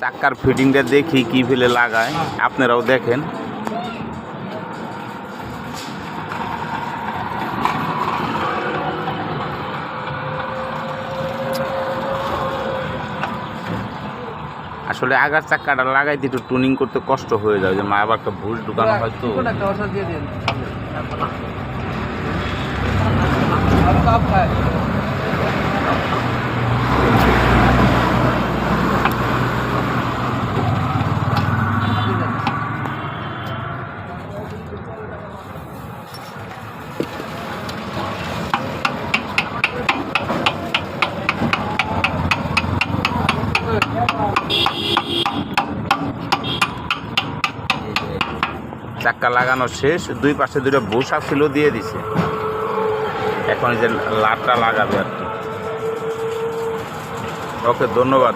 চাক্কার ফিটিংটা দেখি কি ফেলে লাগায়, আপনারাও দেখেন। আসলে আগার চাক্কাটা লাগাইতে একটু টুনিং করতে কষ্ট হয়ে যায়, যে মা আবার একটা ভুল ঢুকানো হয়তো। চাক্কা লাগানো শেষ, দুই পাশে দুটো বসা ছিল দিয়ে দিছে, এখন এই যে লাটটা লাগাবে আর কি। ওকে, ধন্যবাদ।